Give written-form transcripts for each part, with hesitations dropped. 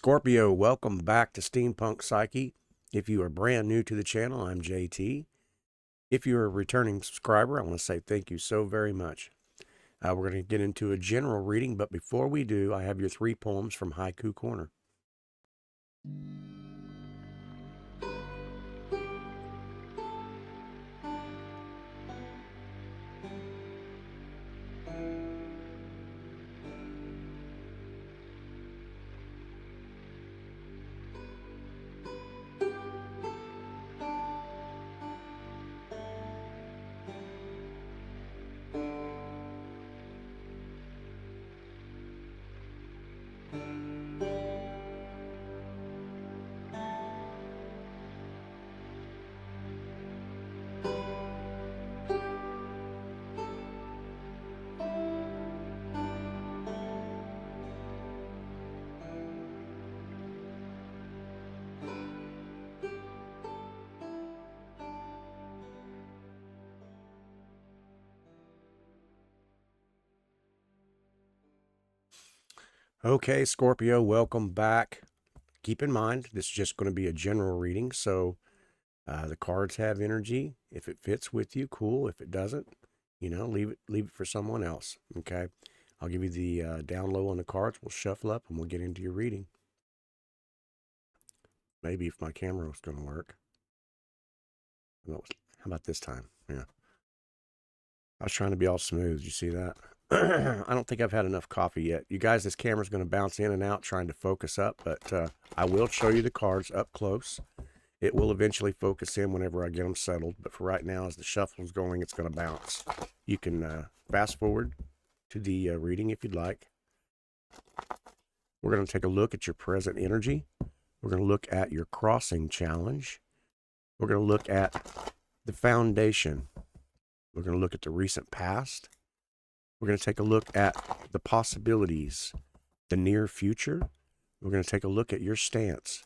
Scorpio, welcome back to Steampunk Psyche. If you are brand new to the channel, I'm JT. If you're a returning subscriber, I want to say thank you so very much. We're going to get into a general reading, but before we do, I have your 3 poems from Haiku Corner. Okay, Scorpio, welcome back. Keep in mind, this is just going to be a general reading, so the cards have energy. If it fits with you, cool. If it doesn't, leave it for someone else, okay? I'll give you the down low on the cards. We'll shuffle up and we'll get into your reading. Maybe if my camera was going to work. How about this time? Yeah. I was trying to be all smooth. Did you see that? I don't think I've had enough coffee yet. You guys, this camera's going to bounce in and out trying to focus up, but I will show you the cards up close. It will eventually focus in whenever I get them settled, but for right now, as the shuffle's going, it's going to bounce. You can fast forward to the reading if you'd like. We're going to take a look at your present energy. We're going to look at your crossing challenge. We're going to look at the foundation. We're going to look at the recent past. We're going to take a look at the possibilities, the near future. We're going to take a look at your stance.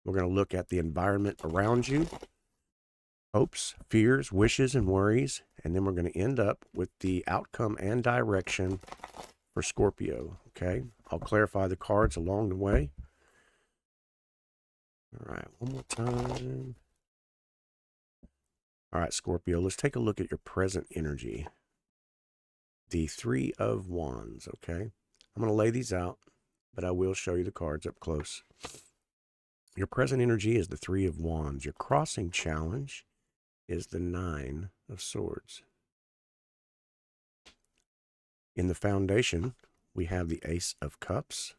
We're going to look at the environment around you, hopes, fears, wishes, and worries. And then we're going to end up with the outcome and direction for Scorpio, okay? I'll clarify the cards along the way. All right, one more time. All right, Scorpio, let's take a look at your present energy. The 3 of Wands, okay? I'm going to lay these out, but I will show you the cards up close. Your present energy is the 3 of Wands. Your crossing challenge is the 9 of Swords. In the foundation, we have the Ace of Cups.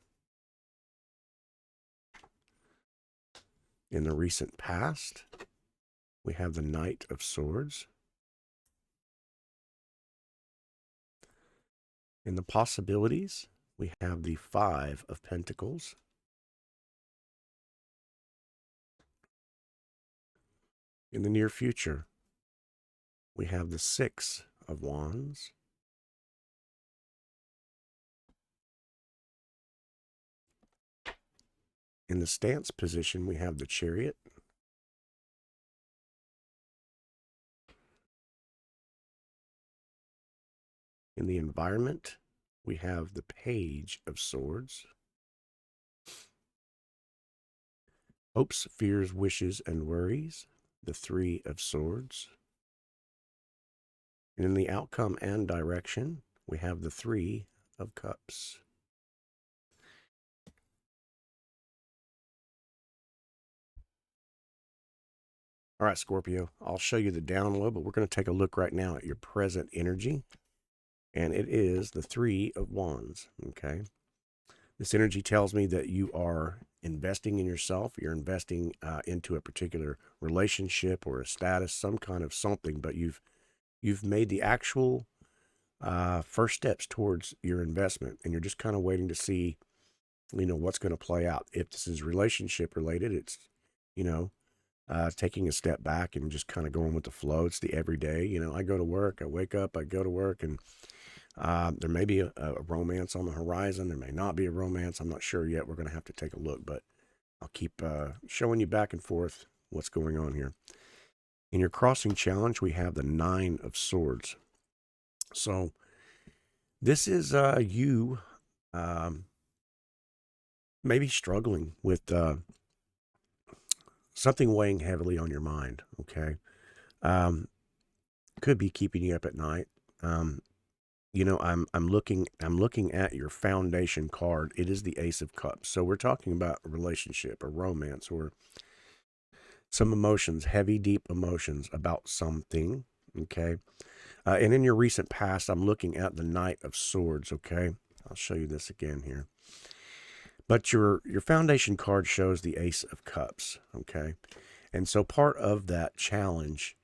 In the recent past, we have the Knight of Swords. In the possibilities, we have the 5 of Pentacles. In the near future, we have the 6 of Wands. In the stance position, we have the Chariot. In the environment, we have the Page of Swords. Hopes, fears, wishes, and worries, the 3 of Swords. And in the outcome and direction, we have the 3 of Cups. All right, Scorpio, I'll show you the down low, but we're going to take a look right now at your present energy. And it is the 3 of Wands, okay? This energy tells me that you are investing in yourself. You're investing into a particular relationship or a status, some kind of something, but you've made the actual first steps towards your investment, and you're just kind of waiting to see, what's going to play out. If this is relationship related, it's, taking a step back and just kind of going with the flow. It's the everyday, I go to work, I wake up, I go to work, and there may be a romance on the horizon. There may not be a romance. I'm not sure yet. We're going to have to take a look, but I'll keep showing you back and forth what's going on here. In your crossing challenge, we have the 9 of Swords. So this is you maybe struggling with something weighing heavily on your mind. Okay. Um, could be keeping you up at night. Um, I'm looking at your foundation card. It is the Ace of Cups. So we're talking about a relationship, a romance, or some emotions, heavy, deep emotions about something. Okay. And in your recent past, I'm looking at the Knight of Swords. Okay. I'll show you this again here. But your foundation card shows the Ace of Cups. Okay. And so part of that challenge,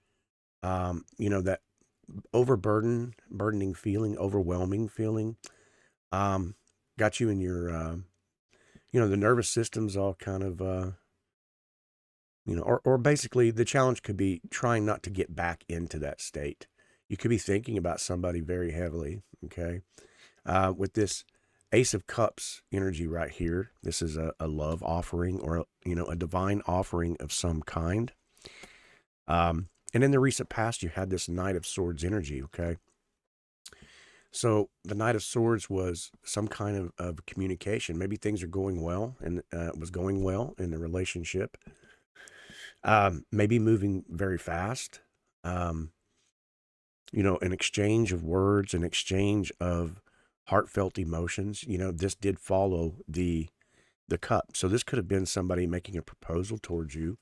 that burdening feeling, overwhelming feeling, got you in your, the nervous system's all kind of, or basically the challenge could be trying not to get back into that state. You could be thinking about somebody very heavily. Okay. With this Ace of Cups energy right here, this is a love offering, or, a divine offering of some kind. And in the recent past, you had this Knight of Swords energy. Okay. So the Knight of Swords was some kind of communication. Maybe things are going well, and was going well in the relationship. Maybe moving very fast. An exchange of words, an exchange of heartfelt emotions. This did follow the cup. So this could have been somebody making a proposal towards you,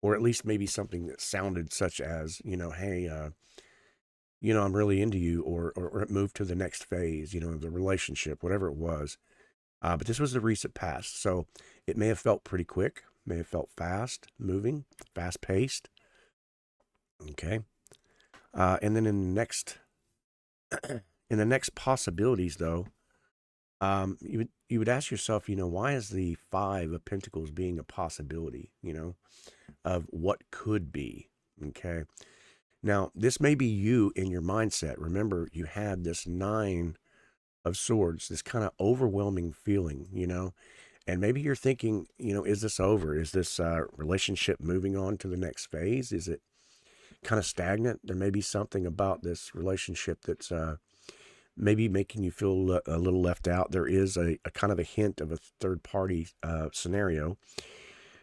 or at least maybe something that sounded such as, hey, I'm really into you, or it moved to the next phase, of the relationship, whatever it was. But this was the recent past. So it may have felt pretty quick, may have felt fast moving, fast paced. Okay. And then in the next possibilities though, you would ask yourself, why is the Five of Pentacles being a possibility, of what could be? Okay. Now, this may be you in your mindset. Remember, you had this Nine of Swords, this kind of overwhelming feeling, and maybe you're thinking, is this over? Is this relationship moving on to the next phase? Is it kind of stagnant? There may be something about this relationship that's maybe making you feel a little left out. There is a kind of a hint of a third party scenario.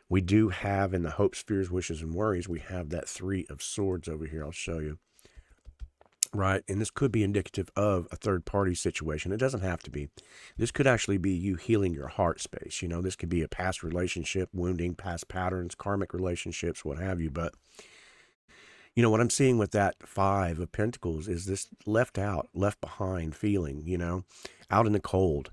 We do have in the hopes, fears, wishes, and worries, we have that Three of Swords over here. I'll show you. Right. And this could be indicative of a third party situation. It doesn't have to be. This could actually be you healing your heart space. This could be a past relationship, wounding, past patterns, karmic relationships, what have you. But, what I'm seeing with that Five of Pentacles is this left out, left behind feeling, out in the cold.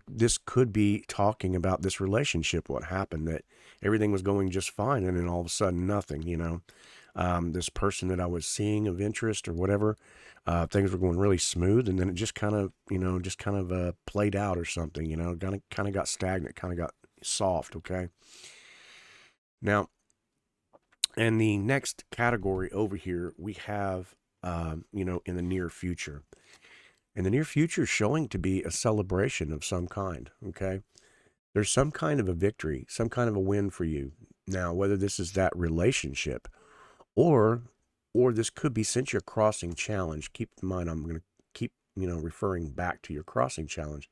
This could be talking about this relationship, what happened, that everything was going just fine, and then all of a sudden nothing, this person that I was seeing of interest or whatever, things were going really smooth, and then it just kind of, played out or something, kind of got stagnant, kind of got soft. Okay. Now, in the next category over here, we have, in the near future. And the near future is showing to be a celebration of some kind. Okay. There's some kind of a victory, some kind of a win for you. Now, whether this is that relationship, or this could be, since your crossing challenge, keep in mind, I'm going to keep, referring back to your crossing challenge,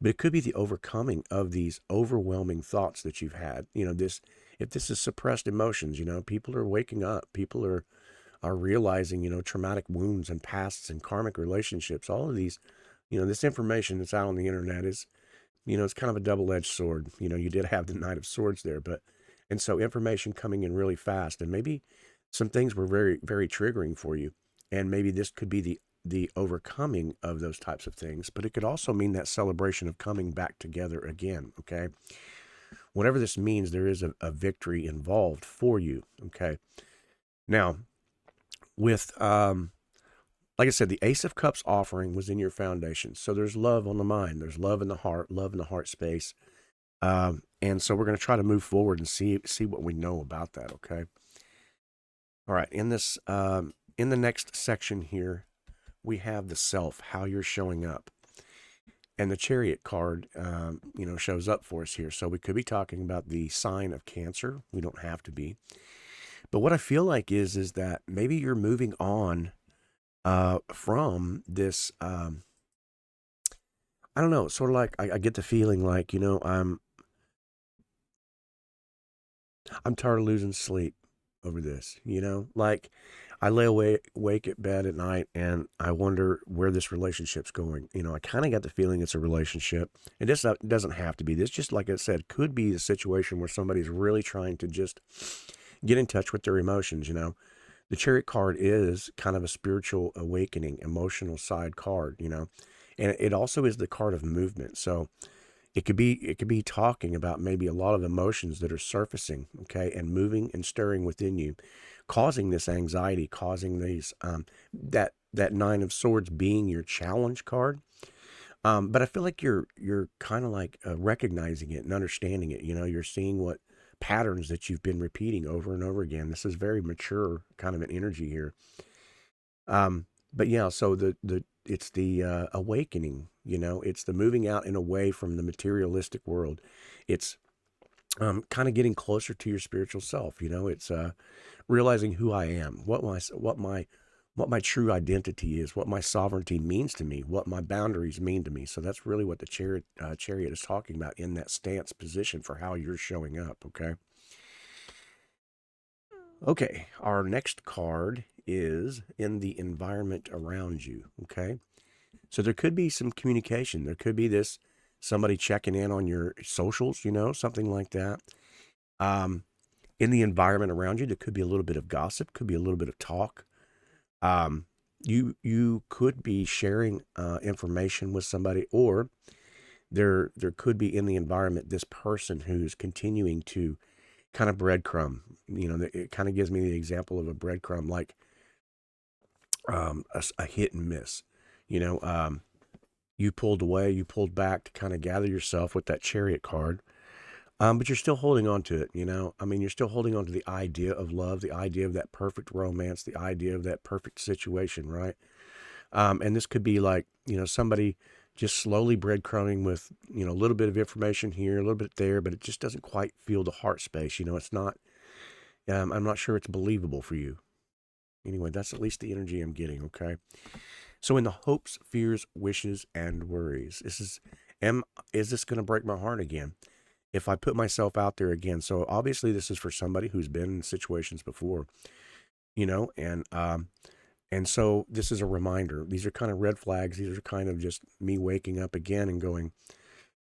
but it could be the overcoming of these overwhelming thoughts that you've had. If this is suppressed emotions, people are waking up, people are realizing, traumatic wounds and pasts and karmic relationships, all of these, this information that's out on the internet is, it's kind of a double-edged sword. You did have the Knight of Swords there, and so information coming in really fast, and maybe some things were very, very triggering for you. And maybe this could be the overcoming of those types of things, but it could also mean that celebration of coming back together again. Okay. Whatever this means, there is a victory involved for you. Okay. Now, with, like I said, the Ace of Cups offering was in your foundation. So there's love on the mind. There's love in the heart space. And so we're going to try to move forward and see what we know about that. Okay. All right. In this, in the next section here, we have the self, how you're showing up. And the Chariot card, shows up for us here. So we could be talking about the sign of Cancer. We don't have to be. But what I feel like is that maybe you're moving on from this I don't know, sort of like I get the feeling like, I'm tired of losing sleep over this, like I lay awake at bed at night and I wonder where this relationship's going. I kind of got the feeling it's a relationship. It doesn't have to be. This, just like I said, could be a situation where somebody's really trying to just get in touch with their emotions. The Chariot card is kind of a spiritual awakening, emotional side card, and it also is the card of movement. So it could be talking about maybe a lot of emotions that are surfacing, okay, and moving and stirring within you, causing this anxiety, causing these that Nine of Swords being your challenge card. But I feel like you're kind of like recognizing it and understanding it. You're seeing what patterns that you've been repeating over and over again. This is very mature kind of an energy here. But yeah, so the it's the awakening. It's the moving out and away from the materialistic world. It's kind of getting closer to your spiritual self. It's realizing who I am, what my true identity is, what my sovereignty means to me, what my boundaries mean to me. So that's really what the chariot is talking about in that stance position for how you're showing up. Okay, our next card is in the environment around you. Okay, so there could be some communication. There could be this somebody checking in on your socials, something like that. Um, in the environment around you, there could be a little bit of gossip, could be a little bit of talk. Um, you could be sharing information with somebody, or there could be in the environment this person who's continuing to kind of breadcrumb. It kind of gives me the example of a breadcrumb, like a hit and miss. You know, you pulled away, you pulled back to kind of gather yourself with that chariot card. But you're still holding on to it, I mean, you're still holding on to the idea of love, the idea of that perfect romance, the idea of that perfect situation, right? And this could be like, somebody just slowly breadcrumbing with, a little bit of information here, a little bit there, but it just doesn't quite feel the heart space. It's not, I'm not sure it's believable for you. Anyway, that's at least the energy I'm getting, okay? So in the hopes, fears, wishes, and worries, is this going to break my heart again? If I put myself out there again. So obviously this is for somebody who's been in situations before, and so this is a reminder. These are kind of red flags. These are kind of just me waking up again and going,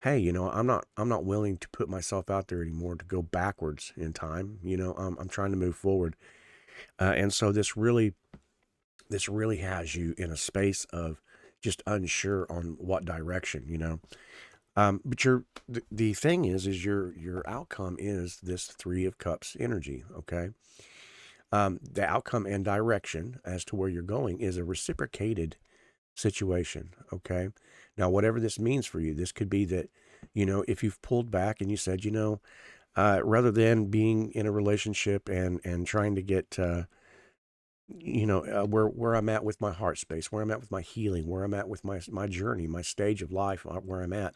hey, I'm not willing to put myself out there anymore to go backwards in time. I'm trying to move forward. And so this really has you in a space of just unsure on what direction. But the thing is your outcome is this Three of Cups energy. Okay. The outcome and direction as to where you're going is a reciprocated situation. Okay. Now, whatever this means for you, this could be that, if you've pulled back and you said, rather than being in a relationship and trying to get, where I'm at with my heart space, where I'm at with my healing, where I'm at with my journey, my stage of life, where I'm at,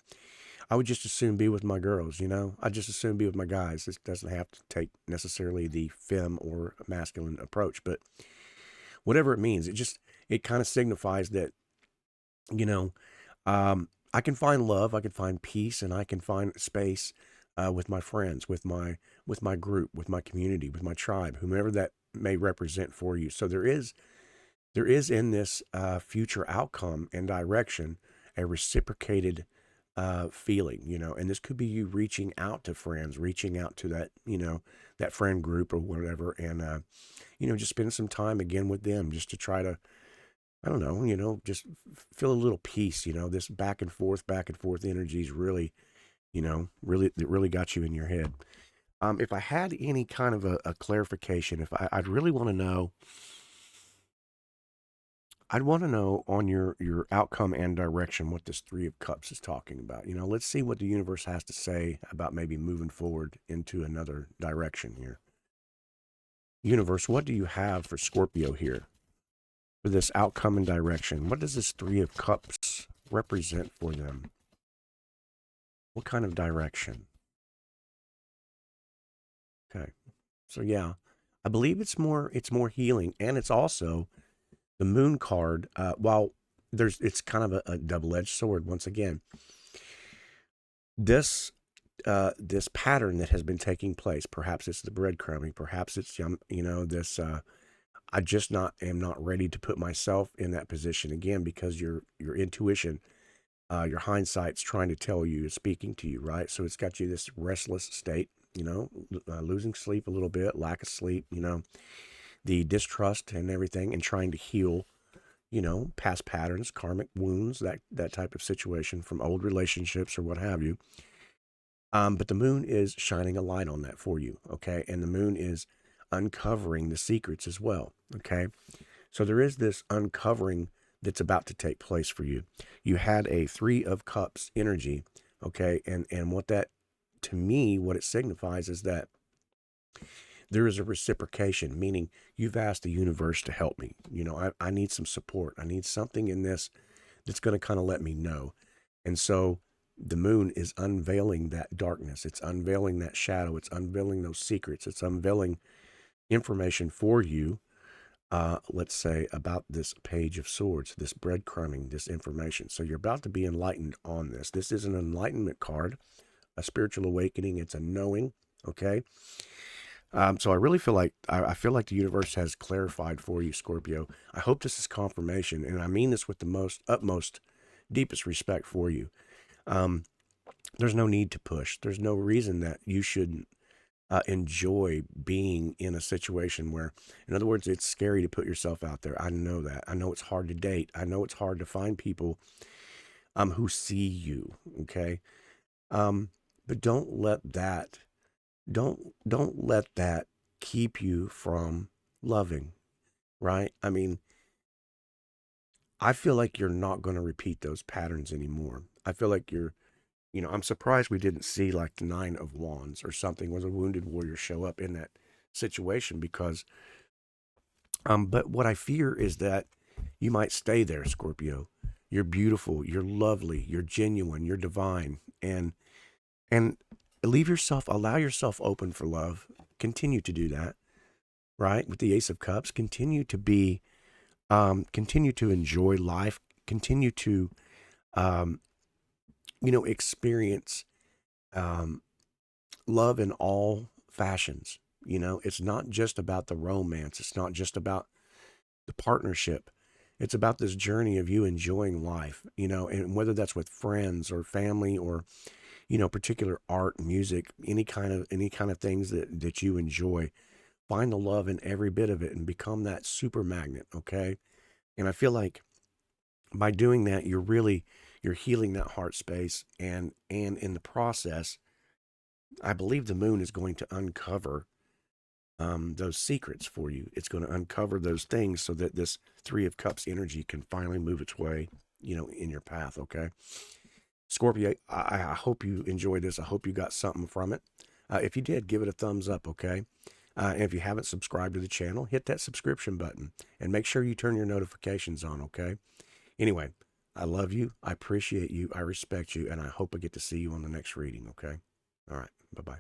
I would just as soon be with my girls. I just as soon be with my guys. This doesn't have to take necessarily the femme or masculine approach, but whatever it means, it kind of signifies that, you know, I can find love, I can find peace, and I can find space with my friends, with my group, with my community, with my tribe, whomever that may represent for you. So there is in this future outcome and direction a reciprocated feeling, and this could be you reaching out to friends, reaching out to that friend group or whatever, and just spend some time again with them, just to try to, I don't know, just feel a little peace. This back and forth energy is really, it really got you in your head. If I had any kind of a clarification, if I'd really want to know, I'd want to know on your outcome and direction what this Three of Cups is talking about. Let's see what the universe has to say about maybe moving forward into another direction here. Universe, what do you have for Scorpio here for this outcome and direction? What does this Three of Cups represent for them? What kind of direction? Okay. So yeah, I believe it's more healing, and it's also the Moon card. While it's kind of a double-edged sword. Once again, this this pattern that has been taking place, perhaps it's the breadcrumbing, perhaps it's this I just am not ready to put myself in that position again, because your intuition, your hindsight's trying to tell you, is speaking to you, right? So it's got you this restless state, losing sleep a little bit, lack of sleep, the distrust and everything, and trying to heal, past patterns, karmic wounds, that type of situation from old relationships or what have you. But the moon is shining a light on that for you, okay? And the moon is uncovering the secrets as well, okay? So there is this uncovering that's about to take place for you. You had a 3 of Cups energy, okay? And what that, to me, what it signifies is that there is a reciprocation, meaning you've asked the universe to help me. I need some support. I need something in this that's going to kind of let me know. And so the moon is unveiling that darkness. It's unveiling that shadow. It's unveiling those secrets. It's unveiling information for you, let's say, about this Page of Swords, this breadcrumbing, this information. So you're about to be enlightened on this. This is an enlightenment card, a spiritual awakening. It's a knowing, okay? So I really feel like, I feel like the universe has clarified for you, Scorpio. I hope this is confirmation, and I mean this with the utmost, deepest respect for you. There's no need to push. There's no reason that you shouldn't enjoy being in a situation where, in other words, it's scary to put yourself out there. I know that. I know it's hard to date. I know it's hard to find people who see you, okay? But don't let that keep you from loving, right? I mean, I feel like you're not going to repeat those patterns anymore. I feel like I'm surprised we didn't see like the 9 of Wands or something, was a wounded warrior show up in that situation, because, but what I fear is that you might stay there, Scorpio. You're beautiful, you're lovely, you're genuine, you're divine, and allow yourself open for love. Continue to do that, right? With the Ace of Cups, continue to enjoy life, continue to, experience love in all fashions. It's not just about the romance. It's not just about the partnership. It's about this journey of you enjoying life, and whether that's with friends or family or, particular art, music, any kind of things that you enjoy. Find the love in every bit of it and become that super magnet, okay? And I feel like by doing that, you're healing that heart space, and in the process, I believe the moon is going to uncover those secrets for you. It's going to uncover those things so that this 3 of Cups energy can finally move its way, in your path, okay? Scorpio, I hope you enjoyed this. I hope you got something from it. If you did, give it a thumbs up, okay? And if you haven't subscribed to the channel, hit that subscription button and make sure you turn your notifications on, okay? Anyway, I love you. I appreciate you. I respect you. And I hope I get to see you on the next reading, okay? All right. Bye-bye.